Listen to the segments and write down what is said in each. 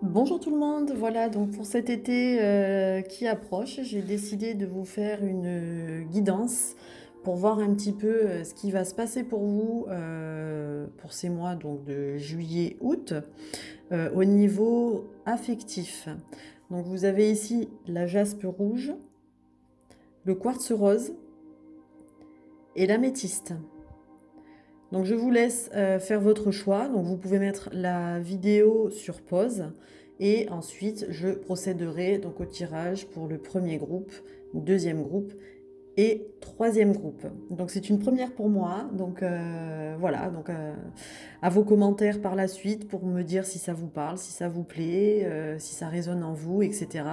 Bonjour tout le monde, voilà donc pour cet été qui approche, j'ai décidé de vous faire une guidance pour voir un petit peu ce qui va se passer pour vous pour ces mois donc de juillet-août au niveau affectif. Donc vous avez ici la jaspe rouge, le quartz rose et l'améthyste. Donc je vous laisse faire votre choix. Donc vous pouvez mettre la vidéo sur pause et ensuite je procéderai donc au tirage pour le premier groupe, deuxième groupe et troisième groupe. Donc c'est une première pour moi. Donc voilà, donc à vos commentaires par la suite pour me dire si ça vous parle, si ça vous plaît, si ça résonne en vous, etc.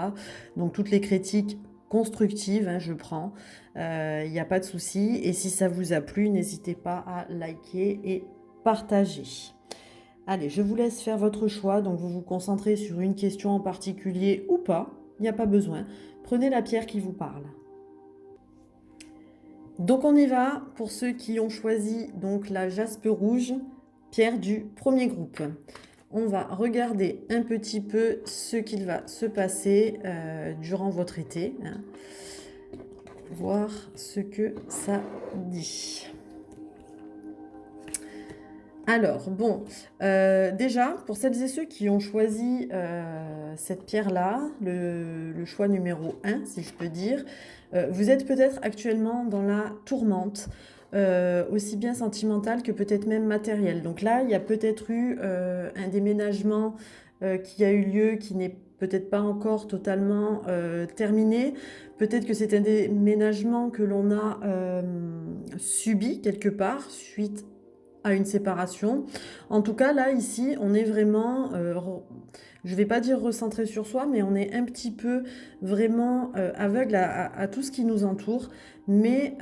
Donc toutes les critiques constructives, hein, je prends. Il n'y a pas de souci. Et si ça vous a plu, n'hésitez pas à liker et partager. Allez, je vous laisse faire votre choix. Donc vous vous concentrez sur une question en particulier ou pas. Il n'y a pas besoin. Prenez la pierre qui vous parle. Donc on y va pour ceux qui ont choisi donc la jaspe rouge, pierre du premier groupe. On va regarder un petit peu ce qu'il va se passer durant votre été, hein, voir ce que ça dit. Alors, bon, déjà, pour celles et ceux qui ont choisi cette pierre-là, le choix numéro un, si je peux dire, vous êtes peut-être actuellement dans la tourmente, aussi bien sentimentale que peut-être même matérielle. Donc là, il y a peut-être eu un déménagement qui a eu lieu, qui n'est peut-être pas encore totalement terminé. Peut-être que c'est un déménagement que l'on a subi quelque part suite à une séparation. En tout cas, là, ici, on est vraiment, je ne vais pas dire recentré sur soi, mais on est un petit peu vraiment aveugle à tout ce qui nous entoure, mais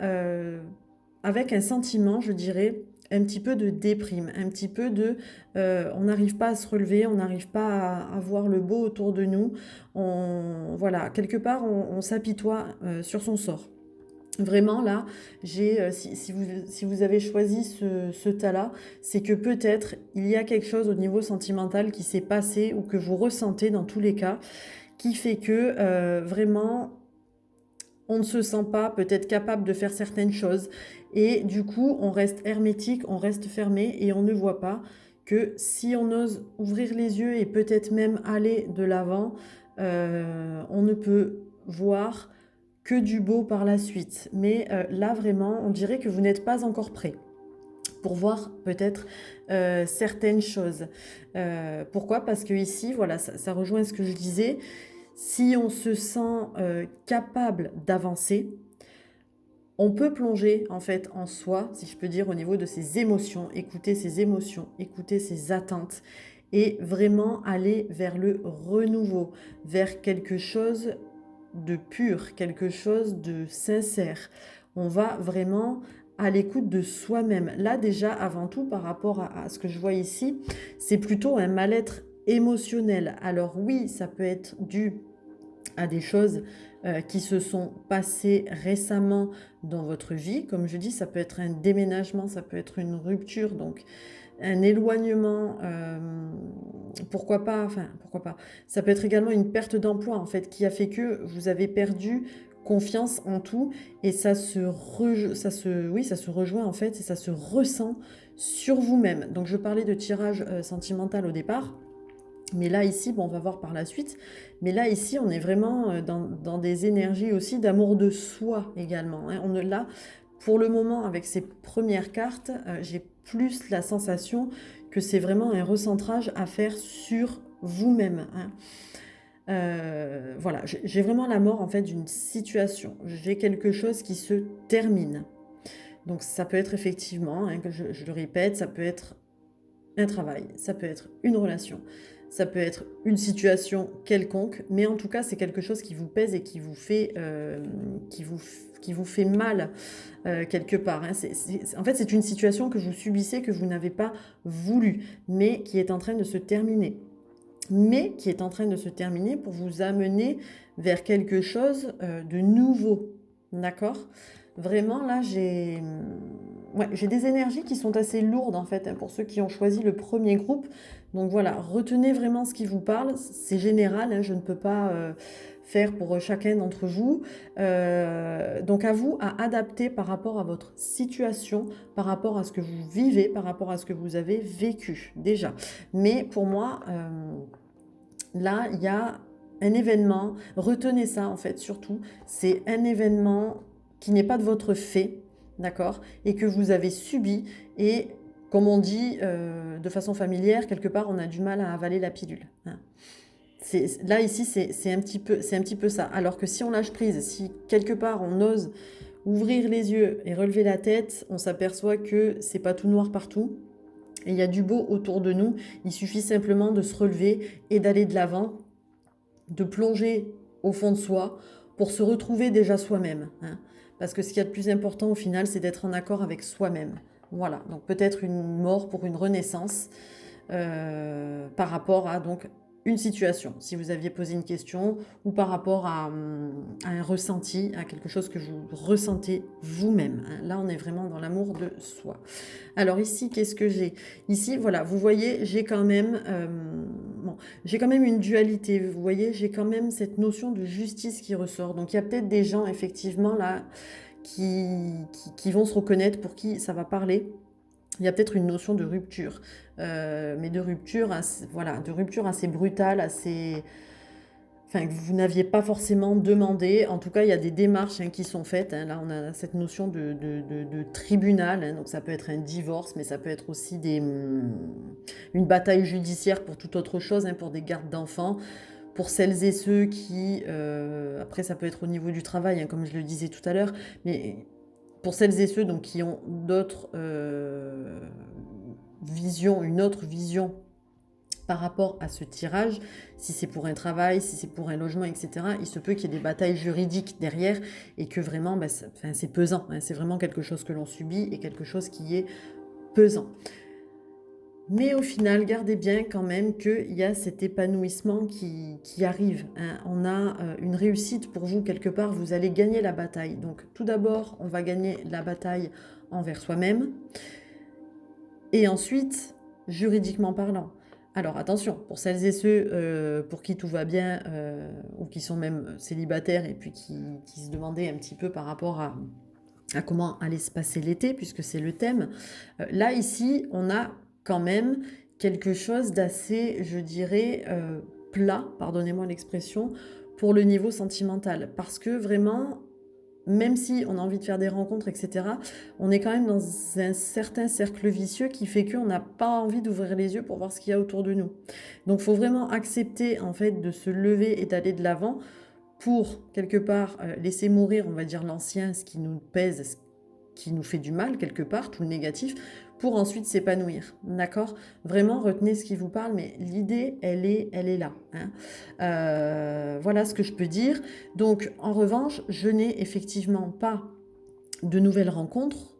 avec un sentiment, je dirais, un petit peu de déprime, un petit peu de on n'arrive pas à se relever, on n'arrive pas à voir le beau autour de nous. Voilà, quelque part, on s'apitoie sur son sort. Vraiment, là, si vous avez choisi ce tas-là, c'est que peut-être il y a quelque chose au niveau sentimental qui s'est passé ou que vous ressentez dans tous les cas, qui fait que vraiment, on ne se sent pas peut-être capable de faire certaines choses. Et du coup, on reste hermétique, on reste fermé et on ne voit pas que si on ose ouvrir les yeux et peut-être même aller de l'avant, on ne peut voir que du beau par la suite. Mais là, vraiment, on dirait que vous n'êtes pas encore prêt pour voir peut-être certaines choses. Pourquoi? Parce que ici, voilà, ça rejoint ce que je disais. Si on se sent capable d'avancer, on peut plonger en fait en soi, si je peux dire, au niveau de ses émotions, écouter ses attentes et vraiment aller vers le renouveau, vers quelque chose de pur, quelque chose de sincère. On va vraiment à l'écoute de soi-même. Là déjà, avant tout, par rapport à ce que je vois ici, c'est plutôt un mal-être émotionnel. Alors oui, ça peut être dû à des choses qui se sont passées récemment dans votre vie. Comme je dis, ça peut être un déménagement, ça peut être une rupture, donc un éloignement, pourquoi pas, enfin pourquoi pas. Ça peut être également une perte d'emploi en fait qui a fait que vous avez perdu confiance en tout et ça se rejoint en fait et ça se ressent sur vous-même. Donc je parlais de tirage sentimental au départ. Mais là, ici, bon, on va voir par la suite. Mais là, ici, on est vraiment dans des énergies aussi d'amour de soi également, hein. Là, pour le moment, avec ces premières cartes, j'ai plus la sensation que c'est vraiment un recentrage à faire sur vous-même, hein. Voilà, j'ai vraiment la mort en fait d'une situation. J'ai quelque chose qui se termine. Donc ça peut être effectivement, hein, que je le répète, ça peut être un travail, ça peut être une relation, ça peut être une situation quelconque, mais en tout cas, c'est quelque chose qui vous pèse et qui vous fait mal quelque part, hein. En fait, c'est une situation que vous subissez, que vous n'avez pas voulu, mais qui est en train de se terminer. Mais qui est en train de se terminer pour vous amener vers quelque chose de nouveau. D'accord? Vraiment, là, ouais, j'ai des énergies qui sont assez lourdes, en fait, hein, pour ceux qui ont choisi le premier groupe, Donc voilà, retenez vraiment ce qui vous parle. C'est général, hein, je ne peux pas faire pour chacun d'entre vous. Donc à vous à adapter par rapport à votre situation, par rapport à ce que vous vivez, par rapport à ce que vous avez vécu déjà. Mais pour moi, là, il y a un événement, retenez ça en fait surtout, c'est un événement qui n'est pas de votre fait, d'accord, et que vous avez subi, et comme on dit de façon familière, quelque part on a du mal à avaler la pilule, hein. Là ici c'est un petit peu ça, alors que si on lâche prise, si quelque part on ose ouvrir les yeux et relever la tête, on s'aperçoit que c'est pas tout noir partout, et il y a du beau autour de nous, il suffit simplement de se relever et d'aller de l'avant, de plonger au fond de soi pour se retrouver déjà soi-même, hein. Parce que ce qu'il y a de plus important au final, c'est d'être en accord avec soi-même. Voilà, donc peut-être une mort pour une renaissance par rapport à donc une situation, si vous aviez posé une question, ou par rapport à un ressenti, à quelque chose que vous ressentez vous-même, hein. Là, on est vraiment dans l'amour de soi. Alors ici, qu'est-ce que j'ai? Ici, voilà, vous voyez, bon, j'ai quand même une dualité. Vous voyez, j'ai quand même cette notion de justice qui ressort. Donc il y a peut-être des gens, effectivement, là, qui vont se reconnaître, pour qui ça va parler. Il y a peut-être une notion de rupture, mais de rupture, voilà, de rupture assez brutale, assez, enfin, que vous n'aviez pas forcément demandé. En tout cas, il y a des démarches, hein, qui sont faites, hein. Là, on a cette notion de tribunal, hein. Donc ça peut être un divorce, mais ça peut être aussi une bataille judiciaire pour toute autre chose, hein, pour des gardes d'enfants. Pour celles et ceux qui... après, ça peut être au niveau du travail, hein, comme je le disais tout à l'heure, mais pour celles et ceux donc, qui ont d'autres visions, une autre vision par rapport à ce tirage, si c'est pour un travail, si c'est pour un logement, etc., il se peut qu'il y ait des batailles juridiques derrière, et que vraiment, bah, c'est pesant, hein, c'est vraiment quelque chose que l'on subit et quelque chose qui est pesant. Mais au final, gardez bien quand même qu'il y a cet épanouissement qui arrive, hein. On a une réussite pour vous quelque part, vous allez gagner la bataille. Donc tout d'abord, on va gagner la bataille envers soi-même, et ensuite, juridiquement parlant. Alors attention, pour celles et ceux pour qui tout va bien, ou qui sont même célibataires, et puis qui se demandaient un petit peu par rapport à comment allait se passer l'été, puisque c'est le thème. Là, ici, on a quand même quelque chose d'assez, je dirais, plat, pardonnez-moi l'expression, pour le niveau sentimental. Parce que vraiment, même si on a envie de faire des rencontres, etc., on est quand même dans un certain cercle vicieux qui fait qu'on n'a pas envie d'ouvrir les yeux pour voir ce qu'il y a autour de nous. Donc, il faut vraiment accepter, en fait, de se lever et d'aller de l'avant pour, quelque part, laisser mourir, on va dire, l'ancien, ce qui nous pèse, ce qui nous fait du mal, quelque part, tout le négatif, pour ensuite s'épanouir. D'accord? Vraiment, retenez ce qui vous parle, mais l'idée, elle est là, hein. Voilà ce que je peux dire. Donc, en revanche, je n'ai effectivement pas de nouvelles rencontres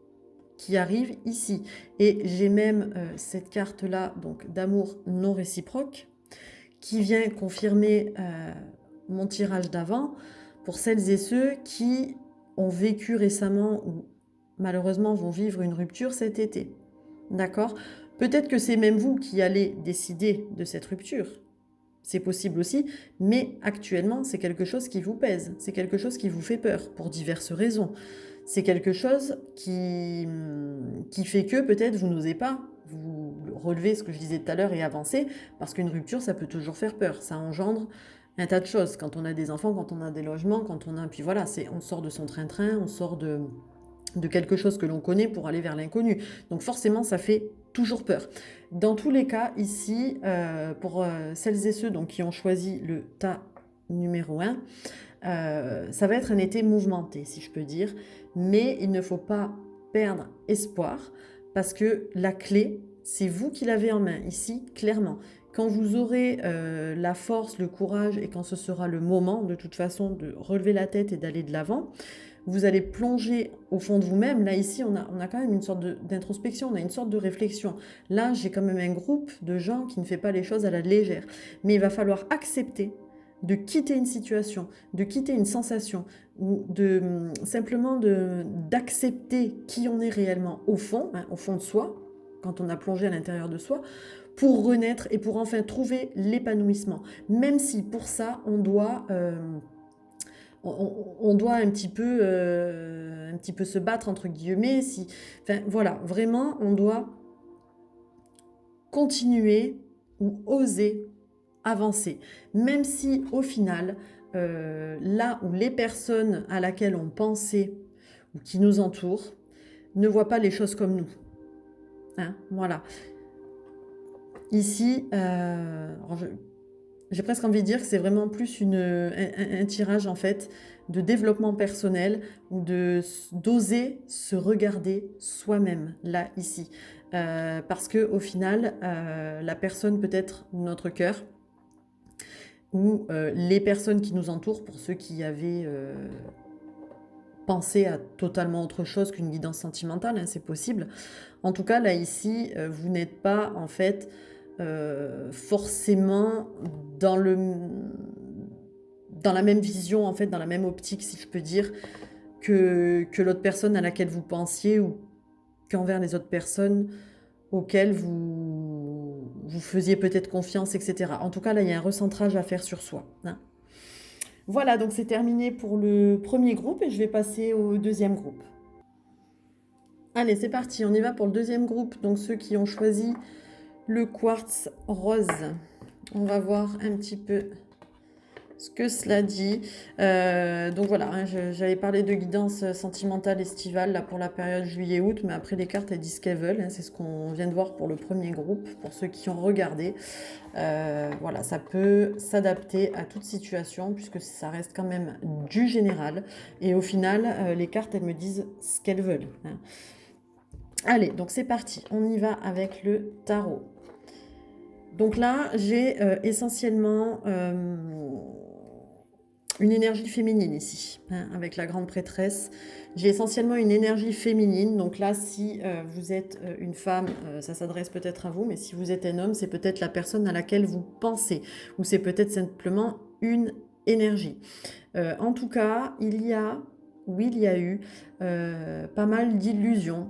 qui arrivent ici. Et j'ai même cette carte-là, donc d'amour non réciproque, qui vient confirmer mon tirage d'avant pour celles et ceux qui ont vécu récemment ou malheureusement vont vivre une rupture cet été. D'accord? Peut-être que c'est même vous qui allez décider de cette rupture. C'est possible aussi, mais actuellement, c'est quelque chose qui vous pèse, c'est quelque chose qui vous fait peur pour diverses raisons. C'est quelque chose qui fait que peut-être vous n'osez pas vous relever, ce que je disais tout à l'heure, et avancer, parce qu'une rupture, ça peut toujours faire peur. Ça engendre un tas de choses. Quand on a des enfants, quand on a des logements, quand on a... Puis voilà, on sort de son train-train, on sort de quelque chose que l'on connaît pour aller vers l'inconnu. Donc forcément, ça fait toujours peur. Dans tous les cas, ici, pour celles et ceux donc, qui ont choisi le tas numéro 1, ça va être un été mouvementé, si je peux dire, mais il ne faut pas perdre espoir, parce que la clé, c'est vous qui l'avez en main, ici, clairement. Quand vous aurez la force, le courage, et quand ce sera le moment, de toute façon, de relever la tête et d'aller de l'avant, vous allez plonger au fond de vous-même. Là, ici, on a quand même une sorte d'introspection, on a une sorte de réflexion. Là, j'ai quand même un groupe de gens qui ne fait pas les choses à la légère. Mais il va falloir accepter de quitter une situation, de quitter une sensation, ou simplement d'accepter qui on est réellement au fond, hein, au fond de soi, quand on a plongé à l'intérieur de soi, pour renaître et pour enfin trouver l'épanouissement. Même si pour ça, on doit un petit peu se battre, entre guillemets. Si, enfin, voilà, vraiment, on doit continuer ou oser avancer. Même si au final, là où les personnes à laquelle on pensait ou qui nous entourent ne voient pas les choses comme nous. Hein, voilà. Ici, j'ai presque envie de dire que c'est vraiment plus un tirage en fait de développement personnel ou d'oser se regarder soi-même là ici. Parce que au final, la personne peut-être notre cœur ou les personnes qui nous entourent, pour ceux qui avaient pensé à totalement autre chose qu'une guidance sentimentale, hein, c'est possible. En tout cas, là ici, vous n'êtes pas en fait forcément dans dans la même vision, en fait, dans la même optique, si je peux dire, que l'autre personne à laquelle vous pensiez ou qu'envers les autres personnes auxquelles vous faisiez peut-être confiance, etc. En tout cas, là, il y a un recentrage à faire sur soi. Hein. Voilà, donc c'est terminé pour le premier groupe et je vais passer au deuxième groupe. Allez, c'est parti, on y va pour le deuxième groupe. Donc ceux qui ont choisi le quartz rose. On va voir un petit peu ce que cela dit. Donc voilà, hein, j'avais parlé de guidance sentimentale estivale là, pour la période juillet-août, mais après les cartes elles disent ce qu'elles veulent. Hein, c'est ce qu'on vient de voir pour le premier groupe, pour ceux qui ont regardé. Voilà, ça peut s'adapter à toute situation puisque ça reste quand même du général. Et au final, les cartes elles me disent ce qu'elles veulent. Hein. Allez, donc c'est parti, on y va avec le tarot. Donc là, j'ai essentiellement une énergie féminine ici, hein, avec la grande prêtresse. J'ai essentiellement une énergie féminine. Donc là, si vous êtes une femme, ça s'adresse peut-être à vous, mais si vous êtes un homme, c'est peut-être la personne à laquelle vous pensez, ou c'est peut-être simplement une énergie. En tout cas, il y a eu pas mal d'illusions,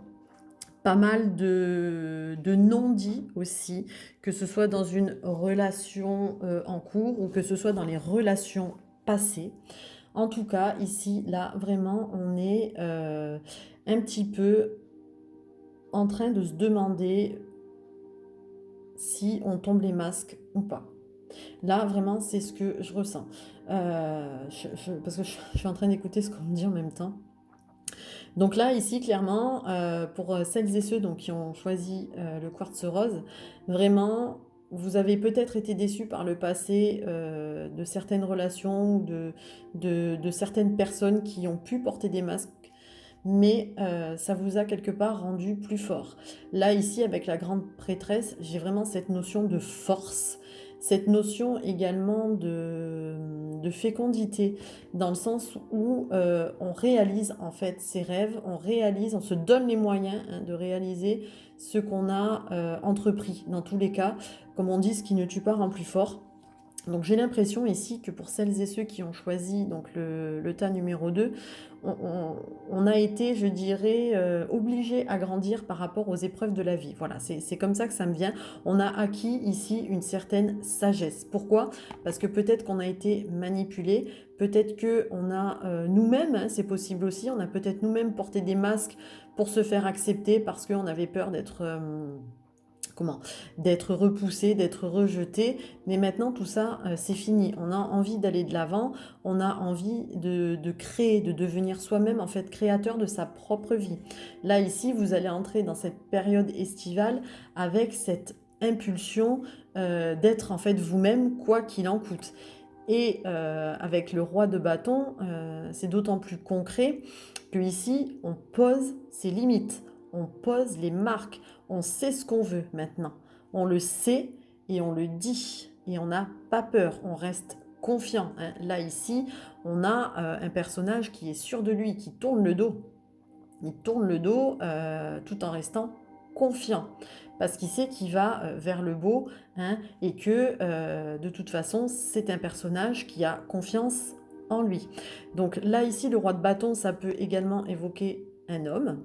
pas mal de non-dits aussi, que ce soit dans une relation en cours ou que ce soit dans les relations passées. En tout cas, ici, là, vraiment, on est un petit peu en train de se demander si on tombe les masques ou pas. Là, vraiment, c'est ce que je ressens. Parce que je suis en train d'écouter ce qu'on me dit en même temps. Donc là, ici, clairement, pour celles et ceux donc, qui ont choisi le quartz rose, vraiment, vous avez peut-être été déçus par le passé de certaines relations ou de certaines personnes qui ont pu porter des masques, mais ça vous a quelque part rendu plus fort. Là, ici, avec la grande prêtresse, j'ai vraiment cette notion de force, cette notion également de fécondité, dans le sens où on réalise en fait ses rêves, on se donne les moyens hein, de réaliser ce qu'on a entrepris. Dans tous les cas, comme on dit, ce qui ne tue pas rend plus fort. Donc j'ai l'impression ici que pour celles et ceux qui ont choisi donc le tas numéro 2, on a été, je dirais, obligé à grandir par rapport aux épreuves de la vie. Voilà, c'est comme ça que ça me vient. On a acquis ici une certaine sagesse. Pourquoi? Parce que peut-être qu'on a été manipulé, peut-être qu'on a nous-mêmes, hein, c'est possible aussi, on a peut-être nous-mêmes porté des masques pour se faire accepter parce qu'on avait peur d'être d'être repoussé, d'être rejeté. Mais maintenant, tout ça, c'est fini. On a envie d'aller de l'avant. On a envie de créer, de devenir soi-même, en fait, créateur de sa propre vie. Là, ici, vous allez entrer dans cette période estivale avec cette impulsion d'être, en fait, vous-même, quoi qu'il en coûte. Et avec le roi de bâton, c'est d'autant plus concret que ici, on pose ses limites, on pose les marques, on sait ce qu'on veut maintenant. On le sait et on le dit. Et on n'a pas peur, on reste confiant. Hein. Là, ici, on a un personnage qui est sûr de lui, qui tourne le dos. Il tourne le dos tout en restant confiant. Parce qu'il sait qu'il va vers le beau hein, et que de toute façon, c'est un personnage qui a confiance en lui. Donc là, ici, le roi de bâton, ça peut également évoquer un homme.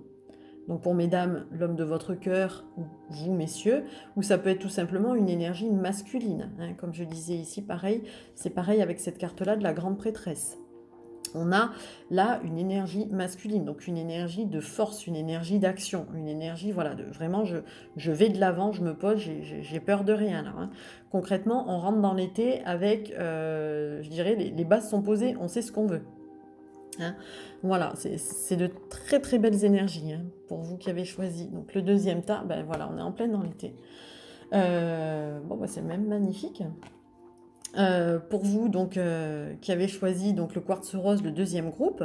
donc pour mesdames, l'homme de votre cœur, ou vous messieurs, ou ça peut être tout simplement une énergie masculine, hein. Comme je disais ici, pareil, c'est pareil avec cette carte-là de la grande prêtresse. On a là une énergie masculine, donc une énergie de force, une énergie d'action, une énergie, voilà, de vraiment je vais de l'avant, je me pose, j'ai peur de rien là, hein. Concrètement, on rentre dans l'été avec, je dirais, les bases sont posées, on sait ce qu'on veut, hein. Voilà, c'est de très très belles énergies, hein, pour vous qui avez choisi. Donc le deuxième tas, ben voilà, on est en pleine dans l'été. Bon, bah, c'est même magnifique. Pour vous donc qui avez choisi donc le quartz rose, le deuxième groupe,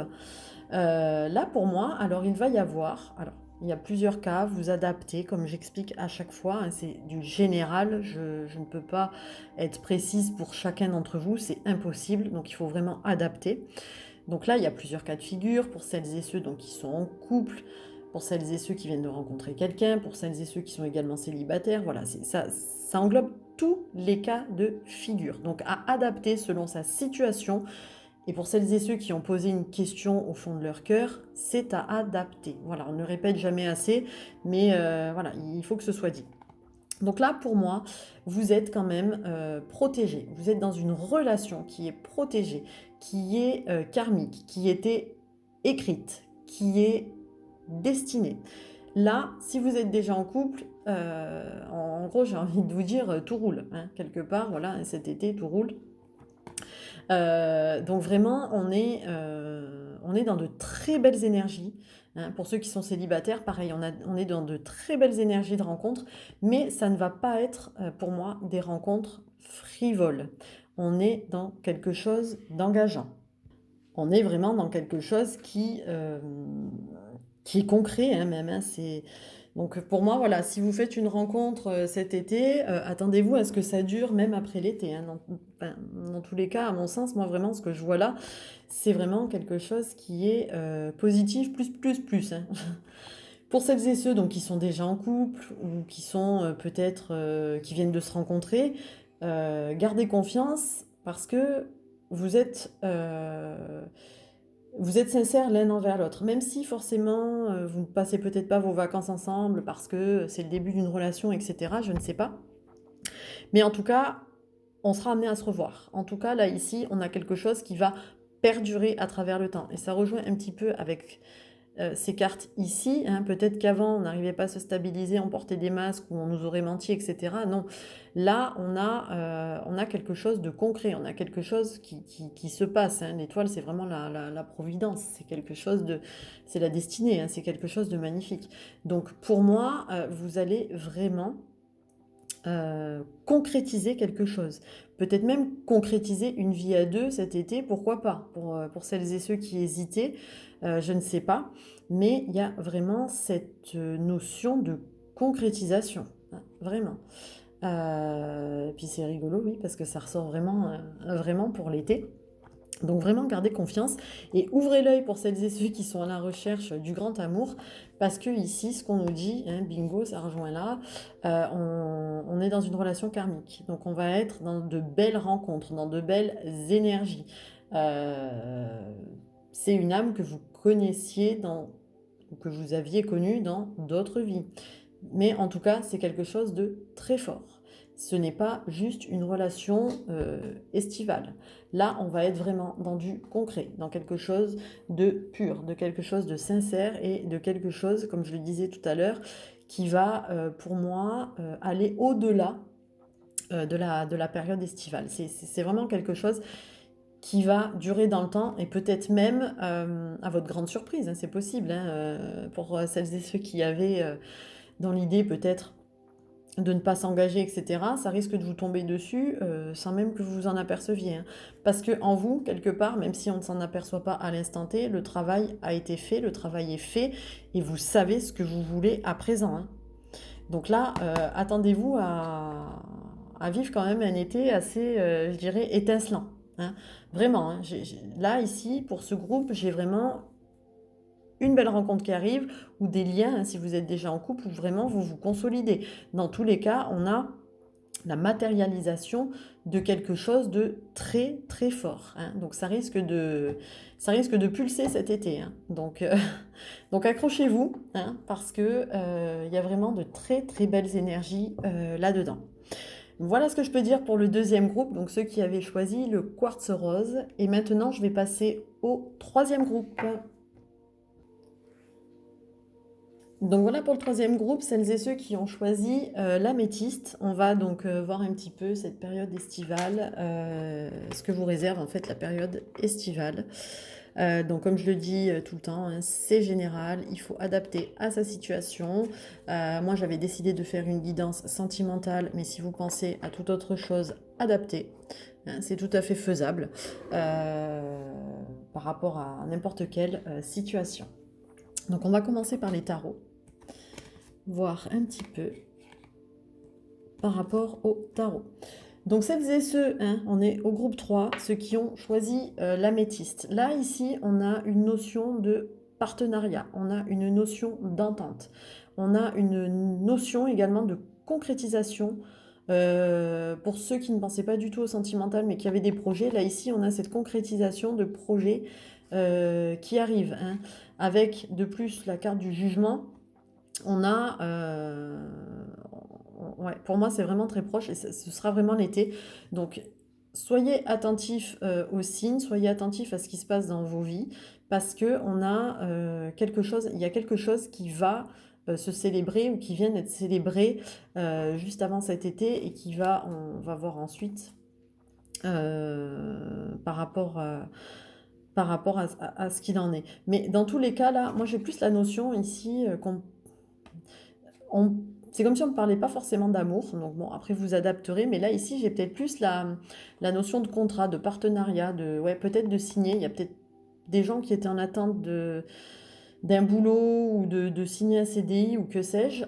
là pour moi, alors il va y avoir, alors il y a plusieurs cas, vous adaptez comme j'explique à chaque fois, hein, c'est du général, je ne peux pas être précise pour chacun d'entre vous, c'est impossible, donc il faut vraiment adapter. Donc là, il y a plusieurs cas de figure pour celles et ceux donc, qui sont en couple, pour celles et ceux qui viennent de rencontrer quelqu'un, pour celles et ceux qui sont également célibataires. Voilà, ça englobe tous les cas de figure. Donc à adapter selon sa situation. Et pour celles et ceux qui ont posé une question au fond de leur cœur, c'est à adapter. Voilà, on ne répète jamais assez, mais voilà, il faut que ce soit dit. Donc là, pour moi, vous êtes quand même protégé. Vous êtes dans une relation qui est protégée, qui est karmique, qui était écrite, qui est destinée. Là, si vous êtes déjà en couple, en gros, j'ai envie de vous dire, tout roule, hein, quelque part. Voilà, cet été, tout roule. Donc vraiment, on est dans de très belles énergies, hein. Pour ceux qui sont célibataires, pareil, on est dans de très belles énergies de rencontres, mais ça ne va pas être, pour moi, des rencontres frivoles. On est dans quelque chose d'engageant. On est vraiment dans quelque chose qui est concret, hein, même, hein. Donc pour moi, voilà, si vous faites une rencontre cet été, attendez-vous à ce que ça dure même après l'été, hein. Dans tous les cas, à mon sens, moi vraiment, ce que je vois là, c'est vraiment quelque chose qui est positif, plus, hein. Pour celles et ceux donc, qui sont déjà en couple ou qui sont peut-être qui viennent de se rencontrer, gardez confiance parce que vous êtes, euh, vous êtes sincères l'un envers l'autre, même si forcément vous ne passez peut-être pas vos vacances ensemble parce que c'est le début d'une relation, etc. Je ne sais pas. Mais en tout cas, on sera amené à se revoir. En tout cas, là, ici, on a quelque chose qui va perdurer à travers le temps. Et ça rejoint un petit peu avec ces cartes ici, hein. Peut-être qu'avant, on n'arrivait pas à se stabiliser, on portait des masques ou on nous aurait menti, etc. Non, là, on a quelque chose de concret, on a quelque chose qui se passe, hein. L'étoile, c'est vraiment la providence, c'est quelque chose de... C'est la destinée, hein, c'est quelque chose de magnifique. Donc, pour moi, vous allez vraiment concrétiser quelque chose. Peut-être même concrétiser une vie à deux cet été, pourquoi pas, pour celles et ceux qui hésitaient, je ne sais pas, mais il y a vraiment cette notion de concrétisation, hein, vraiment. Et puis c'est rigolo, oui, parce que ça ressort vraiment, vraiment pour l'été. Donc vraiment gardez confiance et ouvrez l'œil pour celles et ceux qui sont à la recherche du grand amour, parce que ici, ce qu'on nous dit, hein, bingo, ça rejoint là, on est dans une relation karmique. Donc on va être dans de belles rencontres, dans de belles énergies. Euh, c'est une âme que vous connaissiez ou que vous aviez connue dans d'autres vies. Mais en tout cas, c'est quelque chose de très fort. Ce n'est pas juste une relation estivale. Là, on va être vraiment dans du concret, dans quelque chose de pur, de quelque chose de sincère et de quelque chose, comme je le disais tout à l'heure, qui va, pour moi, aller au-delà de la période estivale. C'est vraiment quelque chose qui va durer dans le temps et peut-être même, à votre grande surprise, hein, c'est possible, hein, pour celles et ceux qui avaient dans l'idée peut-être de ne pas s'engager, etc., ça risque de vous tomber dessus sans même que vous vous en aperceviez, hein. Parce que en vous, quelque part, même si on ne s'en aperçoit pas à l'instant T, le travail a été fait, le travail est fait, et vous savez ce que vous voulez à présent, hein. Donc là, attendez-vous à vivre quand même un été assez, je dirais, étincelant, hein. Vraiment, hein. Là, ici, pour ce groupe, j'ai vraiment une belle rencontre qui arrive, ou des liens, hein, si vous êtes déjà en couple, où vraiment vous vous consolidez. Dans tous les cas, on a la matérialisation de quelque chose de très très fort, hein. Donc ça risque de pulser cet été, hein. Donc accrochez-vous, hein, parce que il y a vraiment de très très belles énergies là-dedans. Voilà ce que je peux dire pour le deuxième groupe, donc ceux qui avaient choisi le quartz rose. Et maintenant, je vais passer au troisième groupe. Donc voilà pour le troisième groupe, celles et ceux qui ont choisi l'améthyste. On va donc voir un petit peu cette période estivale, ce que vous réserve en fait la période estivale. Donc comme je le dis tout le temps, hein, c'est général, il faut adapter à sa situation. Moi j'avais décidé de faire une guidance sentimentale, mais si vous pensez à toute autre chose, adaptez, hein, c'est tout à fait faisable par rapport à n'importe quelle situation. Donc on va commencer par les tarots, voir un petit peu par rapport au tarot. Donc celles et ceux, hein, on est au groupe 3, ceux qui ont choisi l'améthyste. Là, ici, on a une notion de partenariat, on a une notion d'entente, on a une notion également de concrétisation. Pour ceux qui ne pensaient pas du tout au sentimental, mais qui avaient des projets, là, ici, on a cette concrétisation de projets qui arrivent, hein, avec de plus la carte du jugement. On a, ouais, pour moi, c'est vraiment très proche et ce sera vraiment l'été. Donc, soyez attentifs aux signes, soyez attentifs à ce qui se passe dans vos vies, parce que on a quelque chose, il y a quelque chose qui va se célébrer ou qui vient d'être célébré juste avant cet été et qui va, on va voir ensuite par rapport à ce qu'il en est. Mais dans tous les cas, là, moi j'ai plus la notion ici on- c'est comme si on ne parlait pas forcément d'amour, donc bon, après vous adapterez, mais là ici j'ai peut-être plus la notion de contrat, de partenariat, ouais, peut-être de signer. Il y a peut-être des gens qui étaient en attente d'un boulot ou de signer un CDI ou que sais-je.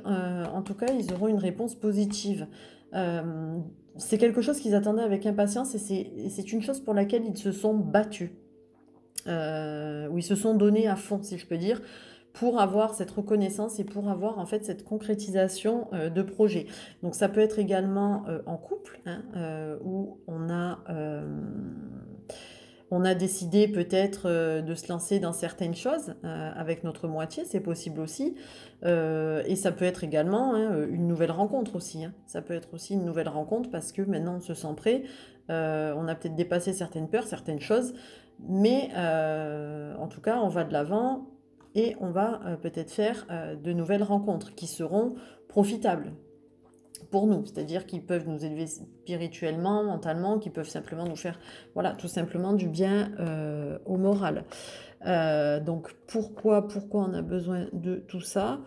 En tout cas, ils auront une réponse positive. Euh, c'est quelque chose qu'ils attendaient avec impatience et c'est une chose pour laquelle ils se sont battus, où ils se sont donnés à fond, si je peux dire, pour avoir cette reconnaissance et pour avoir en fait cette concrétisation de projet. Donc ça peut être également en couple, hein, où on a décidé peut-être de se lancer dans certaines choses avec notre moitié, c'est possible aussi. Et ça peut être également, hein, une nouvelle rencontre aussi, hein. Ça peut être aussi une nouvelle rencontre parce que maintenant on se sent prêt. On a peut-être dépassé certaines peurs, certaines choses. Mais en tout cas, on va de l'avant et on va peut-être faire de nouvelles rencontres qui seront profitables pour nous, c'est-à-dire qu'ils peuvent nous élever spirituellement, mentalement, qui peuvent simplement nous faire, voilà, tout simplement du bien au moral. Donc pourquoi on a besoin de tout ça?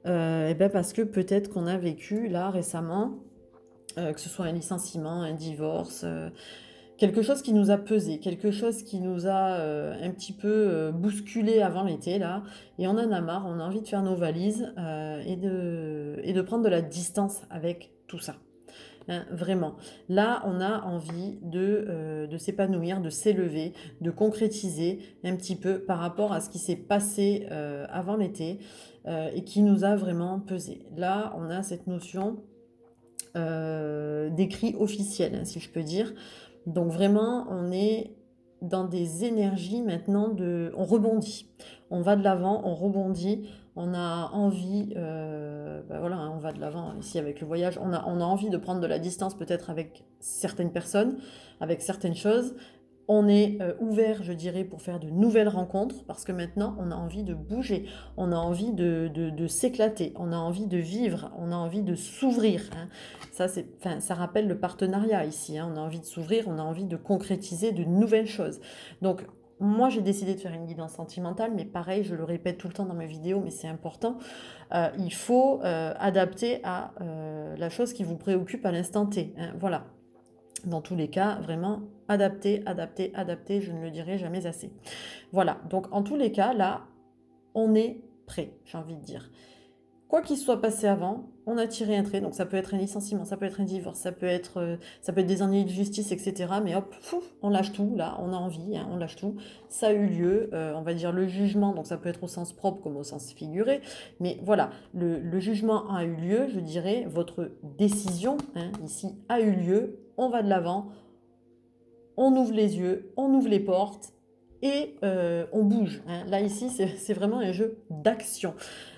Eh bien parce que peut-être qu'on a vécu là récemment, que ce soit un licenciement, un divorce, quelque chose qui nous a pesé, quelque chose qui nous a un petit peu bousculé avant l'été là, et on en a marre, on a envie de faire nos valises et de prendre de la distance avec tout ça. Hein, vraiment. Là, on a envie de s'épanouir, de s'élever, de concrétiser un petit peu par rapport à ce qui s'est passé avant l'été et qui nous a vraiment pesé. Là, on a cette notion d'écrit officiel, hein, si je peux dire. Donc vraiment, on est dans des énergies maintenant de... On rebondit. On va de l'avant, on rebondit. On a envie... voilà, hein, on va de l'avant ici avec le voyage. On a envie de prendre de la distance peut-être avec certaines personnes, avec certaines choses. On est ouvert, je dirais, pour faire de nouvelles rencontres parce que maintenant, on a envie de bouger, on a envie de s'éclater, on a envie de vivre, on a envie de s'ouvrir, hein. Ça, enfin, ça rappelle le partenariat ici, hein. On a envie de s'ouvrir, on a envie de concrétiser de nouvelles choses. Donc, moi, j'ai décidé de faire une guidance sentimentale, mais pareil, je le répète tout le temps dans mes vidéos, mais c'est important. Il faut adapter à la chose qui vous préoccupe à l'instant T, hein. Voilà. Dans tous les cas, vraiment adapter, adapter, adapter, je ne le dirai jamais assez. Voilà, donc en tous les cas, là, on est prêt, j'ai envie de dire. quoi qu'il soit passé avant, on a tiré un trait. Donc ça peut être un licenciement, ça peut être un divorce, ça peut être des ennuis de justice, etc. Mais hop, on lâche tout. Là, on a envie, hein, on lâche tout. Ça a eu lieu. On va dire le jugement. Donc ça peut être au sens propre comme au sens figuré. Mais voilà, le jugement a eu lieu. Je dirais votre décision, hein, ici a eu lieu. On va de l'avant. On ouvre les yeux, on ouvre les portes et on bouge, hein. Là, ici, c'est vraiment un jeu d'action.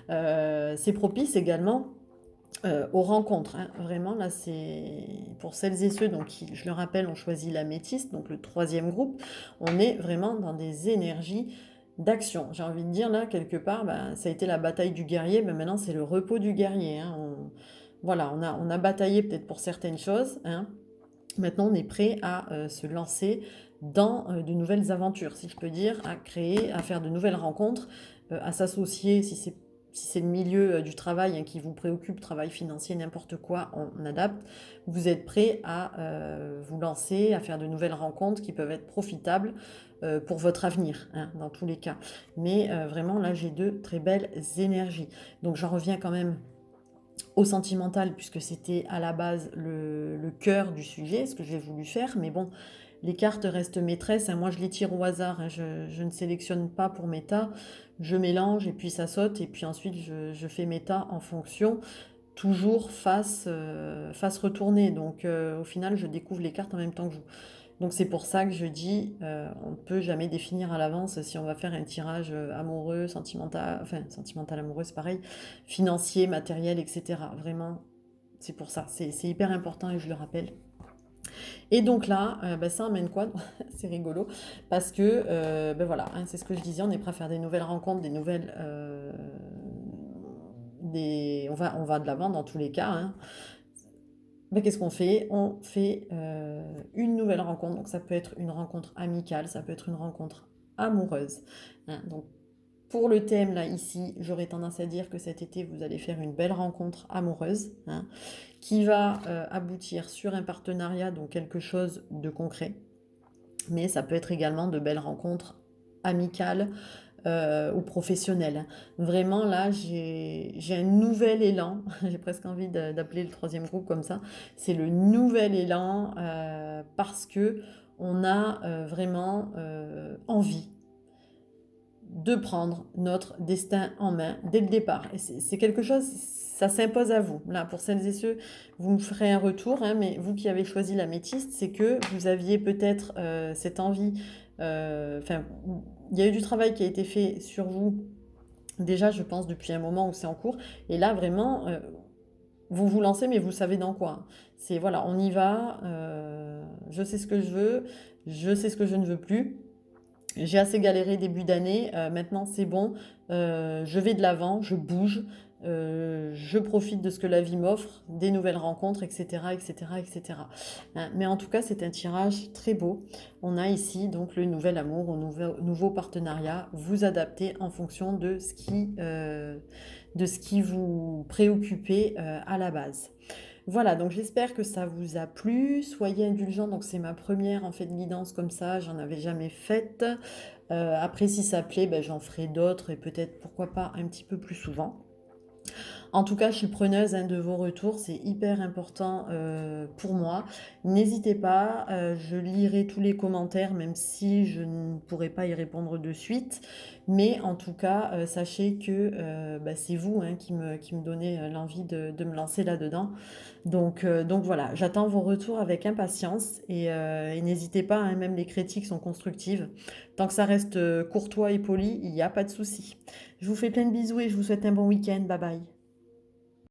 C'est propice également aux rencontres, hein. Vraiment, là, c'est pour celles et ceux donc, qui, je le rappelle, ont choisi l'améthyste, donc le troisième groupe. On est vraiment dans des énergies d'action. J'ai envie de dire, là, quelque part, ben, ça a été la bataille du guerrier, mais maintenant, c'est le repos du guerrier, hein. Voilà, on a bataillé peut-être pour certaines choses, hein. Maintenant, on est prêt à se lancer dans de nouvelles aventures, si je peux dire, à créer, à faire de nouvelles rencontres, à s'associer, si c'est le milieu du travail, hein, qui vous préoccupe, travail financier, n'importe quoi, on adapte. Vous êtes prêt à vous lancer, à faire de nouvelles rencontres qui peuvent être profitables pour votre avenir, hein, dans tous les cas. Mais vraiment, là, j'ai de très belles énergies. Donc, j'en reviens quand même au sentimental, puisque c'était à la base le cœur du sujet, ce que j'ai voulu faire. Mais bon, les cartes restent maîtresses, hein. Moi, je les tire au hasard, hein. Je ne sélectionne pas pour mes tas. Je mélange et puis ça saute. Et puis ensuite, je fais mes tas en fonction, toujours face retournée. Donc, au final, je découvre les cartes en même temps que je joue. Donc c'est pour ça que je dis, on ne peut jamais définir à l'avance si on va faire un tirage amoureux, sentimental, enfin sentimental amoureux, c'est pareil, financier, matériel, etc. Vraiment, c'est pour ça. C'est hyper important et je le rappelle. Et donc là, bah, ça emmène quoi? C'est rigolo parce que, ben voilà, hein, c'est ce que je disais, on est prêt à faire des nouvelles rencontres, des nouvelles, on va de l'avant dans tous les cas, hein. Ben, qu'est-ce qu'on fait? On fait une nouvelle rencontre. Donc ça peut être une rencontre amicale, ça peut être une rencontre amoureuse, hein. Donc pour le thème là ici, j'aurais tendance à dire que cet été vous allez faire une belle rencontre amoureuse, hein, qui va aboutir sur un partenariat, donc quelque chose de concret. Mais ça peut être également de belles rencontres amicales ou professionnelles, hein. Vraiment, là, j'ai un nouvel élan. J'ai presque envie d'appeler le troisième groupe comme ça. C'est le nouvel élan parce que on a vraiment envie de prendre notre destin en main dès le départ. Et c'est quelque chose, ça s'impose à vous. Là, pour celles et ceux, vous me ferez un retour, hein, mais vous qui avez choisi l'améthyste, c'est que vous aviez peut-être cette envie, enfin, il y a eu du travail qui a été fait sur vous, déjà, je pense, depuis un moment où c'est en cours. Et là, vraiment, vous vous lancez, mais vous savez dans quoi, hein. C'est, voilà, on y va, je sais ce que je veux, je sais ce que je ne veux plus. J'ai assez galéré début d'année, maintenant c'est bon, je vais de l'avant, je bouge, je profite de ce que la vie m'offre, des nouvelles rencontres, etc., etc., etc. Hein, mais en tout cas, c'est un tirage très beau. On a ici donc le nouvel amour, au nouveau partenariat. Vous adaptez en fonction de ce qui vous préoccupait à la base. Voilà, donc j'espère que ça vous a plu. Soyez indulgents. Donc c'est ma première en fait guidance comme ça, j'en avais jamais faite. Après, si ça plaît, ben, j'en ferai d'autres et peut-être pourquoi pas un petit peu plus souvent. En tout cas, je suis preneuse, hein, de vos retours, c'est hyper important pour moi. N'hésitez pas, je lirai tous les commentaires, même si je ne pourrai pas y répondre de suite. Mais en tout cas, sachez que bah, c'est vous, hein, qui me donnez l'envie de me lancer là-dedans. Donc voilà, j'attends vos retours avec impatience et n'hésitez pas, hein, même les critiques sont constructives. Tant que ça reste courtois et poli, il n'y a pas de souci. Je vous fais plein de bisous et je vous souhaite un bon week-end. Bye bye.